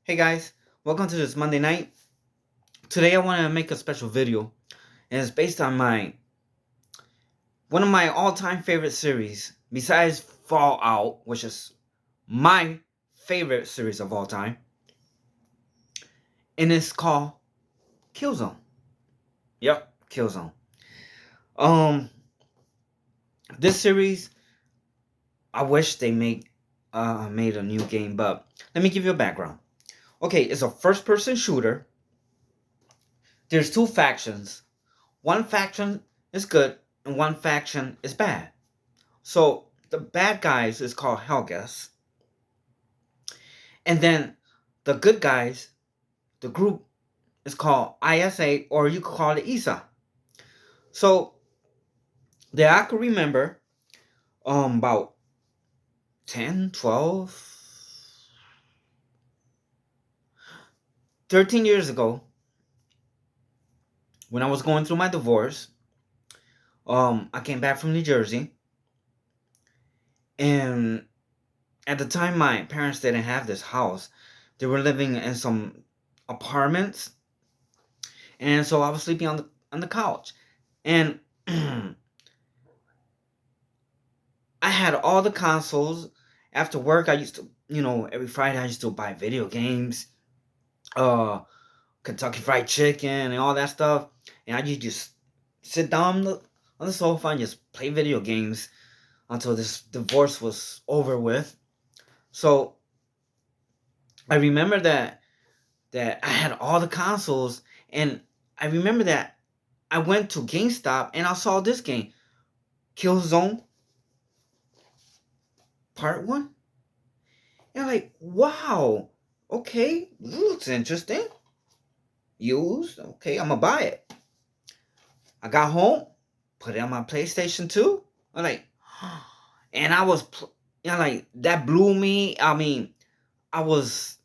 Hey guys, welcome to this Monday night. Today I want to make a special video, and it's based on my one of my all-time favorite series, besides Fallout, which is my favorite series of all time, and it's called Killzone. Yep, Killzone. Um, this series, I wish they made a new game, but let me give you a background. Okay, it's a first-person shooter. There's two factions. One faction is good and one faction is bad. So the bad guys is called Helgas. And then the good guys, the group is called ISA, or you could call it ISA. So that I could remember about 10, 12, 13 years ago, when I was going through my divorce, I came back from New Jersey, and at the time my parents didn't have this house. They were living in some apartments, and so I was sleeping on the couch. And I had all the consoles. After work, I used to, every Friday I used to buy video games, uh, Kentucky Fried Chicken, and all that stuff. And I used to just sit down on the sofa and just play video games until this divorce was over with. So I remember that I had all the consoles, and I remember that I went to GameStop and I saw this game, Killzone Part 1. And I'm like, wow, okay, this looks interesting. Used, okay, I'm gonna buy it. I got home, put it on my PlayStation 2. I'm like, and I was, like, that blew me. I mean, I was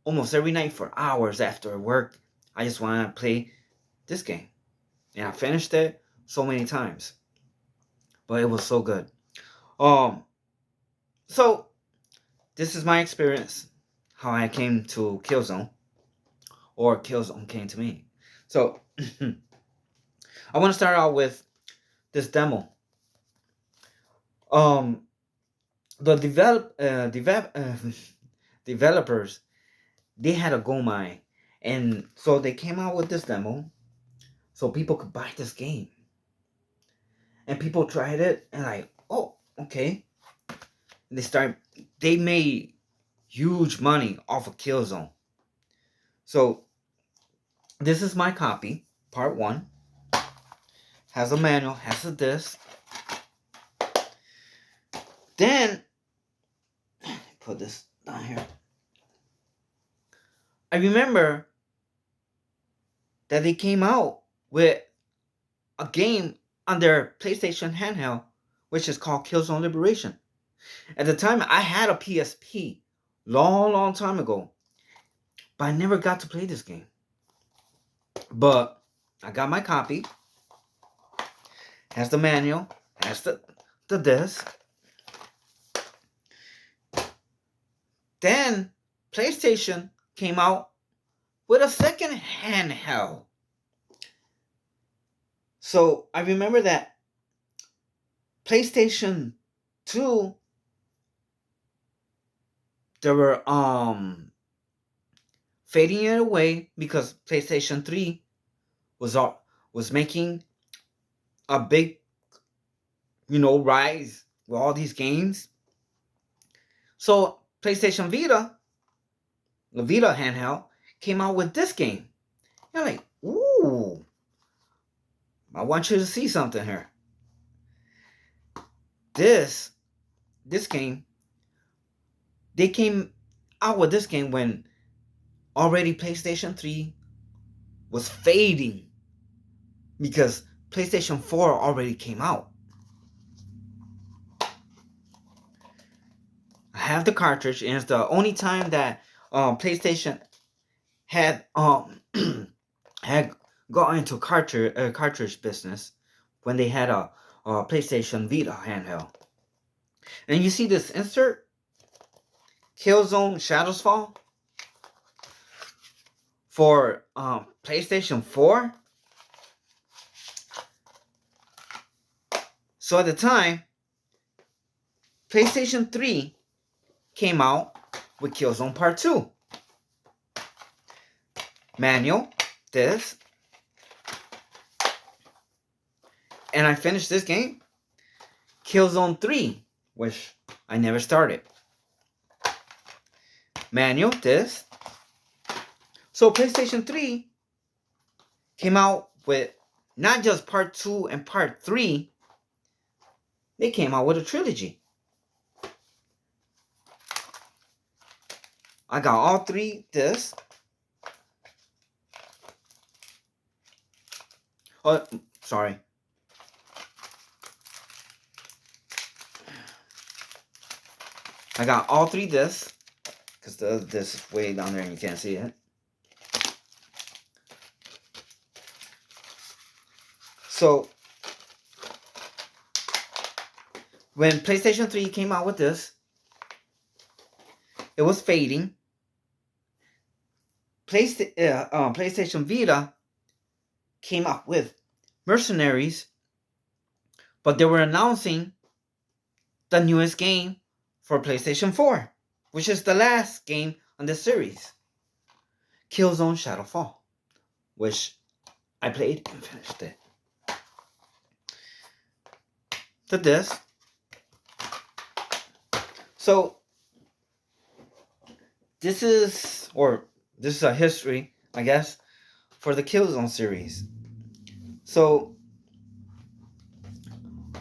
almost every night for hours after work. I just wanted to play this game. And I finished it so many times. But it was so good. Um, so this is my experience, how I came to Killzone, or Killzone came to me. So I want to start out with this demo. Um, the developers, they had a gold mine, and so they came out with this demo, so people could buy this game, and people tried it and like, oh, okay. And they made huge money off of Killzone. So this is my copy, part 1. Has a manual, has a disc. Then put this down here. I remember that they came out with a game on their PlayStation handheld, which is called Killzone Liberation. At the time, I had a PSP, long time ago, but I never got to play this game. But I got my copy. Has the manual, has the disc. Then PlayStation came out with a second handheld. So I remember that PlayStation 2, they were fading it away because PlayStation 3 was making a big, rise with all these games. So PlayStation Vita, the Vita handheld, came out with this game. You're like, ooh, I want you to see something here. This game, they came out with this game when already PlayStation 3 was fading because PlayStation 4 already came out. I have the cartridge, and it's the only time that PlayStation had had got into cartridge business, when they had a PlayStation Vita handheld. And you see this insert, Killzone Shadows Fall. for PlayStation 4. So at the time, PlayStation 3 came out with Killzone Part 2. Manual, this. And I finished this game. Killzone 3, which I never started. Manual, this. So PlayStation 3 came out with not just Part 2 and Part 3. They came out with a trilogy. I got all three discs. Oh, sorry. I got all three discs. Because the other disc is way down there and you can't see it. So, when PlayStation 3 came out with this, it was fading. PlayStation Vita came up with Mercenaries, but they were announcing the newest game for PlayStation 4, which is the last game on this series, Killzone Shadowfall, which I played and finished it. The disc. So this is a history, I guess, for the Killzone series. So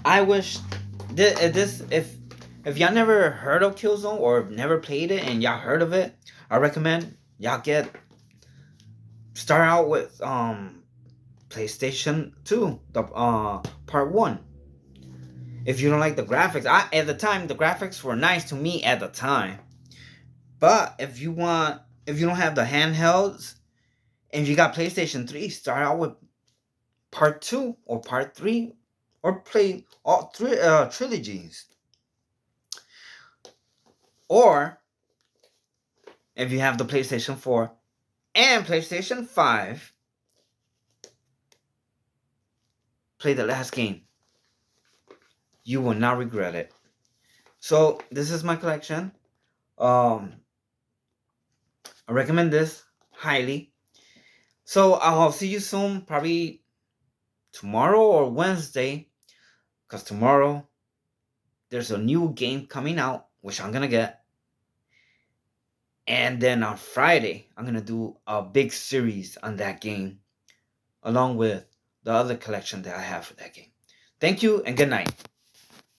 I wish if y'all never heard of Killzone or never played it and y'all heard of it, I recommend y'all start out with PlayStation 2, the part 1. If you don't like the graphics, at the time the graphics were nice to me at the time. But if you don't have the handhelds and you got PlayStation 3, start out with part 2 or part 3 or play all three trilogies. Or if you have the PlayStation 4 and PlayStation 5, play the last game. You will not regret it. So this is my collection. I recommend this highly. So I'll see you soon, probably tomorrow or Wednesday, because tomorrow there's a new game coming out, which I'm gonna get. And then on Friday, I'm gonna do a big series on that game, along with the other collection that I have for that game. Thank you and good night.